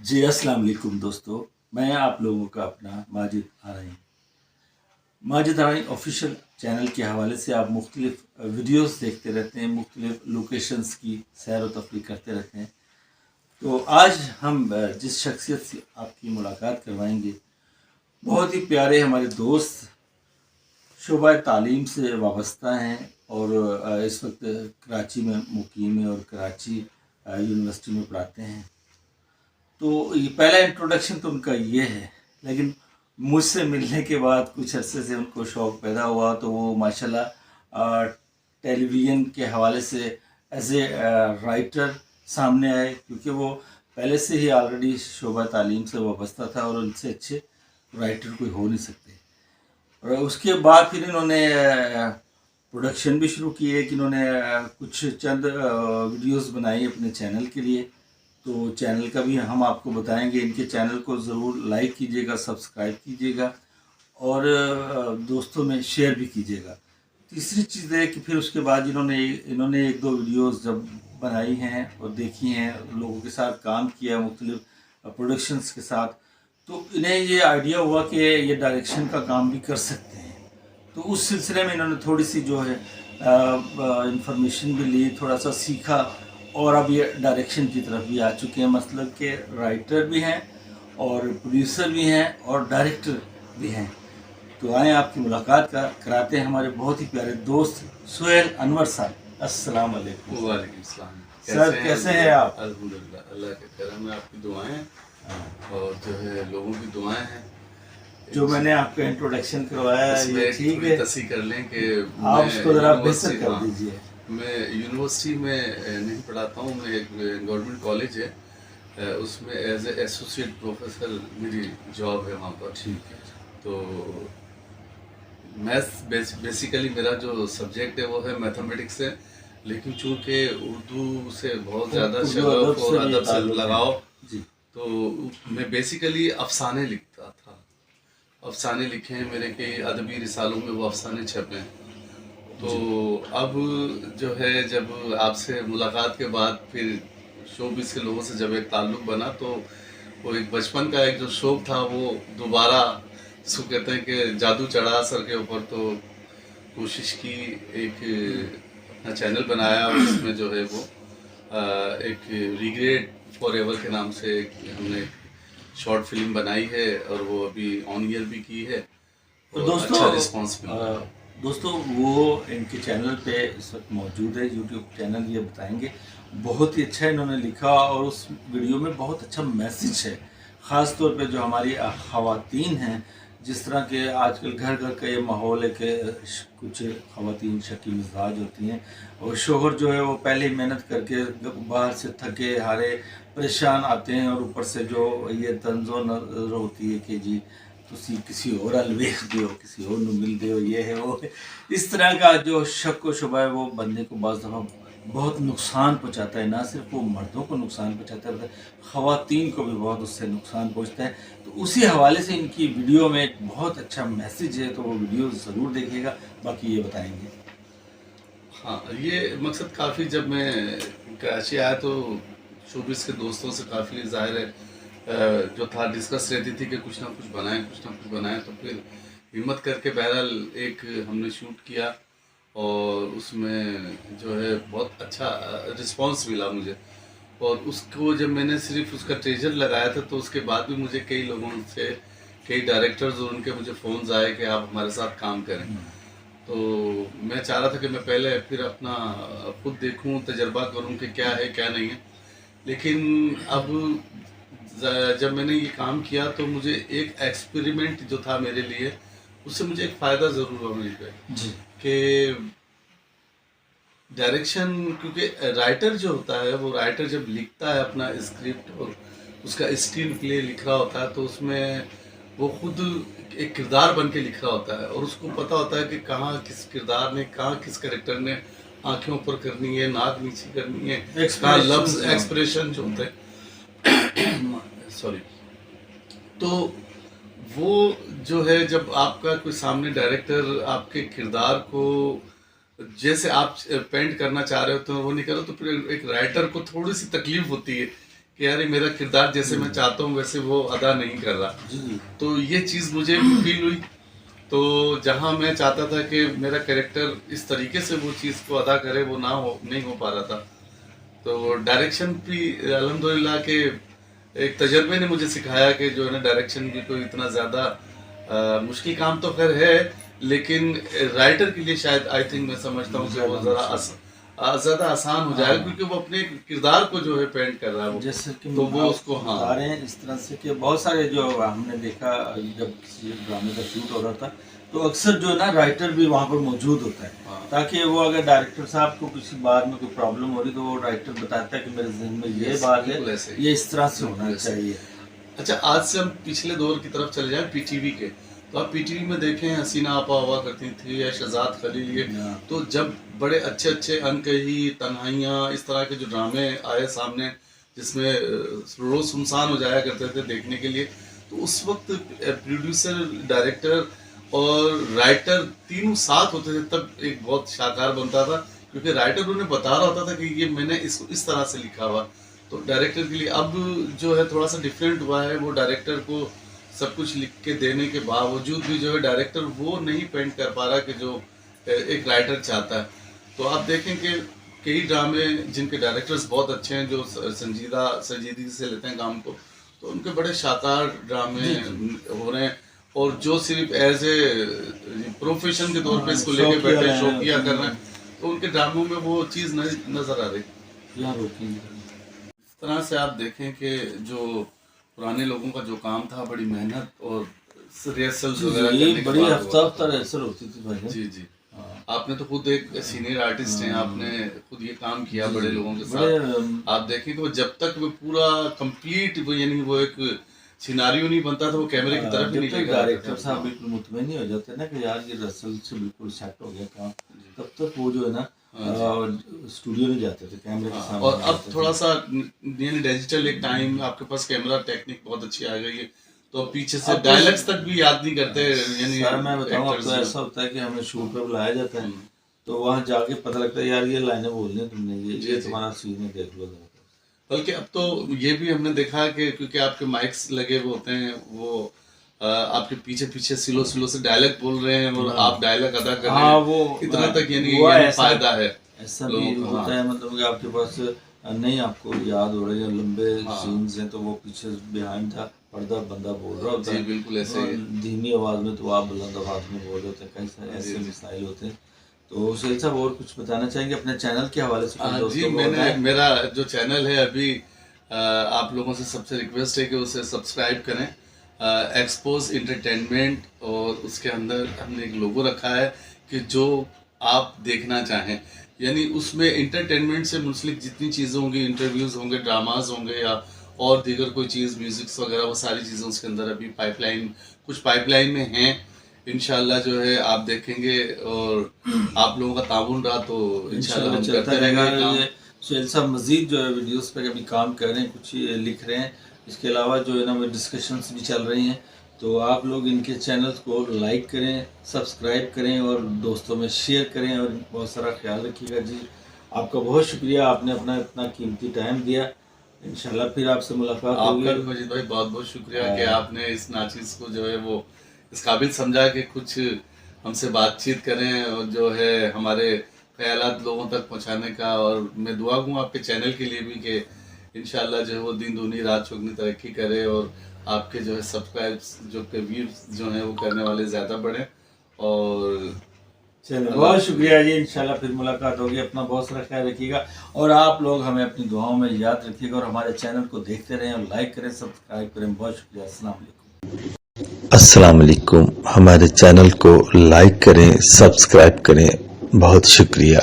जी अस्सलाम वालेकुम दोस्तों। मैं आप लोगों का अपना माजिद आरई। माजिद आरई ऑफिशियल चैनल के हवाले से आप मुख्तलिफ वीडियोस देखते रहते हैं, मुख्तलिफ लोकेशंस की सैर व तफरीह करते रहते हैं। तो आज हम जिस शख्सियत से आपकी मुलाकात करवाएंगे, बहुत ही प्यारे हमारे दोस्त, शोबा तालीम से वाबस्ता हैं और इस वक्त कराची में मुकीम है और कराची यूनिवर्सिटी में पढ़ाते हैं। तो ये पहला इंट्रोडक्शन तो उनका ये है, लेकिन मुझसे मिलने के बाद कुछ अरसे से उनको शौक़ पैदा हुआ, तो वो माशाल्लाह टेलीविज़न के हवाले से एज ए राइटर सामने आए, क्योंकि वो पहले से ही ऑलरेडी शोबा तालीम से वाबस्ता था और उनसे अच्छे राइटर कोई हो नहीं सकते। और उसके बाद फिर इन्होंने प्रोडक्शन भी शुरू किए कि इन्होंने कुछ चंद वीडियोस बनाई अपने चैनल के लिए। तो चैनल का भी हम आपको बताएंगे। इनके चैनल को ज़रूर लाइक कीजिएगा, सब्सक्राइब कीजिएगा और दोस्तों में शेयर भी कीजिएगा। तीसरी चीज़ है कि फिर उसके बाद इन्होंने एक दो वीडियोस जब बनाई हैं और देखी हैं, लोगों के साथ काम किया मुख्तलिफ प्रोडक्शंस के साथ, तो इन्हें ये आइडिया हुआ कि ये डायरेक्शन का काम भी कर सकते हैं। तो उस सिलसिले में इन्होंने थोड़ी सी जो है इंफॉर्मेशन भी ली, थोड़ा सा सीखा और अब ये डायरेक्शन की तरफ भी आ चुके हैं। मतलब के राइटर भी हैं और प्रोड्यूसर भी हैं और डायरेक्टर भी हैं। तो आए आपकी मुलाकात कराते हैं हमारे बहुत ही प्यारे दोस्त सुहेल अनवर साहब। अस्सलाम वालेकुम। वालेकुम सलाम। सर कैसे हैं आप? अल्हम्दुलिल्लाह, अल्लाह के करम में आपकी दुआएं और जो है लोगों की दुआएं हैं। जो मैंने आपका इंट्रोडक्शन करवाया ये ठीक है, तस्वीर कर लें कि आप उसको ज़रा बेहतर कर दीजिए। मैं यूनिवर्सिटी में नहीं पढ़ाता हूँ, मैं एक गवर्नमेंट कॉलेज है उसमें एज ए एसोसिएट प्रोफेसर मेरी जॉब है वहाँ पर। ठीक है। तो मैथ्स बेसिकली मेरा जो सब्जेक्ट है वो है मैथमेटिक्स है, लेकिन चूँकि उर्दू से बहुत ज़्यादा शगफ और अदब से लगाओ, तो मैं बेसिकली अफसाने लिखता था। अफसाने लिखे हैं मेरे के अदबी रिसालों में, वो अफसाने छपे हैं। तो अब जो है जब आपसे मुलाकात के बाद फिर शोबिज़ के लोगों से जब एक ताल्लुक़ बना, तो वो एक बचपन का एक जो शौक़ था वो दोबारा, जिसको कहते हैं कि जादू चढ़ा सर के ऊपर, तो कोशिश की, एक अपना चैनल बनाया और उसमें जो है वो एक रिग्रेट फॉरएवर के नाम से हमने शॉर्ट फिल्म बनाई है और वो अभी ऑन ईयर भी की है। तो दोस्तों अच्छा रिस्पॉन्स मिला। दोस्तों वो इनके चैनल पे इस वक्त मौजूद है, यूट्यूब चैनल, ये बताएंगे। बहुत ही अच्छा इन्होंने लिखा और उस वीडियो में बहुत अच्छा मैसेज है, ख़ास तौर पे जो हमारी ख़वातीन हैं, जिस तरह के आजकल घर घर का ये माहौल है कि कुछ ख़वातीन शकी मिजाज होती हैं और शोहर जो है वो पहले ही मेहनत करके बाहर से थके हारे परेशान आते हैं और ऊपर से जो ये तंज़ो नज़र होती है कि जी तुसी किसी और अल वेख दियो, किसी और नू मिल दियो, ये है वो है। इस तरह का जो शक व शुबा है वो बंदे को बाज़ दफ़ा बहुत नुकसान पहुंचाता है। ना सिर्फ वो मर्दों को नुकसान पहुंचाता है, ख़वातीन को भी बहुत उससे नुकसान पहुंचता है। तो उसी हवाले से इनकी वीडियो में एक बहुत अच्छा मैसेज है, तो वो वीडियो ज़रूर देखिएगा। बाकी ये बताएंगे। हाँ, ये मकसद काफ़ी, जब मैं कराची आया तो शोबिज़ के दोस्तों से काफ़ी ज़ाहिर है जो था डिस्कस रहती थी कि कुछ ना कुछ बनाएं, कुछ ना कुछ बनाएं। तो फिर हिम्मत करके बहरहाल एक हमने शूट किया और उसमें जो है बहुत अच्छा रिस्पांस मिला मुझे। और उसको जब मैंने सिर्फ उसका ट्रेजर लगाया था, तो उसके बाद भी मुझे कई लोगों से, कई डायरेक्टर्स और उनके मुझे फ़ोन्स आए कि आप हमारे साथ काम करें। तो मैं चाह रहा था कि मैं पहले फिर अपना खुद देखूं, तजर्बा करूं कि क्या है क्या नहीं है। लेकिन अब जब मैंने ये काम किया तो मुझे एक एक्सपेरिमेंट जो था मेरे लिए, उससे मुझे एक फ़ायदा ज़रूर हुआ मिल गया कि डायरेक्शन, क्योंकि राइटर जो होता है वो राइटर जब लिखता है अपना स्क्रिप्ट और उसका स्क्रीन प्ले लिख रहा होता है, तो उसमें वो खुद एक किरदार बन के लिख रहा होता है और उसको पता होता है कि कहाँ किस किरदार ने, कहाँ किस कैरेक्टर ने आंखें ऊपर करनी है, नाक नीचे करनी है, कहाँ लफ्ज़ एक्सप्रेशन जो होते हैं सॉरी। तो वो जो है जब आपका कोई सामने डायरेक्टर आपके किरदार को जैसे आप पेंट करना चाह रहे हो तो वो नहीं करो, तो फिर एक राइटर को थोड़ी सी तकलीफ होती है कि यार ये मेरा किरदार जैसे मैं चाहता हूँ वैसे वो अदा नहीं कर रहा। जी जी तो ये चीज़ मुझे फील हुई। तो जहाँ मैं चाहता था कि मेरा कैरेक्टर इस तरीके से वो चीज़ को अदा करे, वो नहीं हो पा रहा था। तो डायरेक्शन भी अल्हम्दुलिल्लाह के एक तजर्बे ने मुझे सिखाया कि जो है ना, डायरेक्शन भी कोई इतना ज़्यादा मुश्किल काम तो खैर है, लेकिन राइटर के लिए शायद आई थिंक मैं समझता हूँ कि वो ज़्यादा आसान हो जाएगा, क्योंकि वो अपने किरदार को जो है पेंट कर रहा है वो। जैसे कि तो वो आप उसको बता रहे हैं इस तरह से कि बहुत सारे जो हमने देखा जब किसी ड्रामे का शूट हो रहा था, तो अक्सर जो है ना राइटर भी वहाँ पर मौजूद होता है, हाँ। ताकि वो अगर डायरेक्टर साहब को किसी बात में कोई प्रॉब्लम हो रही तो वो राइटर बताता है कि मेरे जहन में ये बात बिल्कुल है, ऐसे ही। ये इस तरह से होना बिल्कुल ऐसे ही। चाहिए। अच्छा, आज से हम पिछले दौर की तरफ चले जाएं, पीटीवी के। तो आप पीटीवी में देखें, हसीना आपा हुआ करती थी या शहजाद खलील, ये हाँ। तो जब बड़े अच्छे अच्छे अनकही, तन्हाइयाँ, इस तरह के जो ड्रामे आए सामने, जिसमें रोज सुनसान हो जाया करते थे देखने के लिए, तो उस वक्त प्रोड्यूसर, डायरेक्टर और राइटर तीनों साथ होते थे, तब एक बहुत शानदार बनता था, क्योंकि राइटर उन्हें बता रहा होता था कि ये मैंने इसको इस तरह से लिखा हुआ। तो डायरेक्टर के लिए अब जो है थोड़ा सा डिफरेंट हुआ है, वो डायरेक्टर को सब कुछ लिख के देने के बावजूद भी जो है डायरेक्टर वो नहीं पेंट कर पा रहा कि जो एक राइटर चाहता है। तो आप देखें कि कई ड्रामे जिनके डायरेक्टर्स बहुत अच्छे हैं, जो संजीदगी से लेते हैं काम को, तो उनके बड़े शानदार ड्रामे हो रहे हैं, और जो सिर्फ एज ए प्रोफेशन के तौर पे इसको लेके बैठे शौकिया कर रहे हैं, तो उनके ड्रामों में वो चीज़ नजर आ रही। इस तरह से आप देखें कि जो पुराने लोगों का जो काम था, बड़ी मेहनत और रिहर्सल्स वगैरह करने के बड़ी बाद हफ्ता हुआ। हफ्ता रिहर्सल होती थी भाई। जी जी। आपने तो खुद एक सीनियर आर्टिस्ट हैं, आपने खुद ये काम किया बड़े लोगों के साथ। आप देखें तो जब तक वो पूरा कंप्लीट, यानी वो एक सिनारियो नहीं बनता था, वो कैमरे की तरफ ही नहीं लेकर डायरेक्टर साहब बिल्कुल मुतमईन नहीं हो जाते ना कि यार ये रिहर्सल से बिल्कुल सेट हो गया काम, तब तक वो जो है ना स्टूडियो में जाते थे कैमरे के सामने। और अब थोड़ा सा यानी डिजिटल एक टाइम, आपके पास कैमरा टेक्निक बहुत अच्छी आ गई है, तो पीछे से डायलॉग्स तक भी याद नहीं करते। यानी सर मैं बताऊं, अब तो ऐसा होता है कि हमें शूट पे बुलाया जाता है, तो वहाँ जाके पता लगता है यार ये लाइनें बोलनी है तुमने, ये तुम्हारा सीन है, देख लो। बल्कि अब तो ये भी हमने देखा कि क्योंकि आपके माइक्स लगे हुए होते हैं, वो आपके पीछे पीछे सिलो से डायलॉग बोल रहे हैं और आप डायलॉग अदा कर रहे हैं, वो इतना तक यानी फायदा है। ऐसा भी होता है, मतलब कि आपके पास नहीं आपको याद हो रहा है, लंबे सीन्स हैं तो वो पीछे बिहाइंड था पर्दा बंदा बोल रहा होता है, बिल्कुल ऐसे धीमी आवाज में, तो आप बुलंद आवाज में बोल रहे होते हैं, कई सारे ऐसे मिसाइल होते हैं। तो सुहेल साहब और कुछ बताना चाहेंगे अपने चैनल के हवाले से? जी, मैंने मेरा जो चैनल है अभी, आप लोगों से सबसे रिक्वेस्ट है कि उसे सब्सक्राइब करें, एक्सपोज एंटरटेनमेंट, और उसके अंदर हमने एक लोगो रखा है कि जो आप देखना चाहें, यानी उसमें एंटरटेनमेंट से मुंसलिक जितनी चीज़ें होंगी, इंटरव्यूज़ होंगे, ड्रामाज होंगे या और दीगर कोई चीज़, म्यूजिक्स वगैरह, वो सारी चीज़ें उसके अंदर अभी कुछ पाइपलाइन में हैं। इंशाल्लाह जो है आप देखेंगे, और आप लोगों का ताउन रहा तो इंशाल्लाह हम करते रहेंगे। सुहेल साहब मजीद जो है वीडियोस पे अभी काम कर रहे हैं, कुछ लिख रहे हैं, इसके अलावा जो है ना वो डिस्कशंस भी चल रही हैं, तो आप लोग इनके चैनल्स को लाइक करें, सब्सक्राइब करें और दोस्तों में शेयर करें, और बहुत सारा ख्याल रखिएगा। जी आपका बहुत शुक्रिया, आपने अपना इतना कीमती टाइम दिया। इंशाल्लाह फिर आपसे मुलाकात होगी। आपका मजीद भाई बहुत बहुत शुक्रिया कि आपने इस नाचीज़ को जो है वो इस काबिल समझा कि कुछ हमसे बातचीत करें, और जो है हमारे ख्यालात लोगों तक पहुंचाने का। और मैं दुआ दूँ आपके चैनल के लिए भी कि इंशाल्लाह जो है वो दिन दूनी रात चौगनी तरक्की करे, और आपके जो है सब्सक्राइब्स, जो के व्यूज जो हैं वो करने वाले ज़्यादा बढ़ें। और चलो बहुत शुक्रिया जी, इंशाल्लाह फिर मुलाकात होगी। अपना बहुत सारा ख्याल रखिएगा, और आप लोग हमें अपनी दुआओं में याद रखिएगा, और हमारे चैनल को देखते रहें और लाइक करें, सब्सक्राइब करें। बहुत शुक्रिया। अस्सलाम वालेकुम। हमारे चैनल को लाइक करें, सब्सक्राइब करें। बहुत शुक्रिया।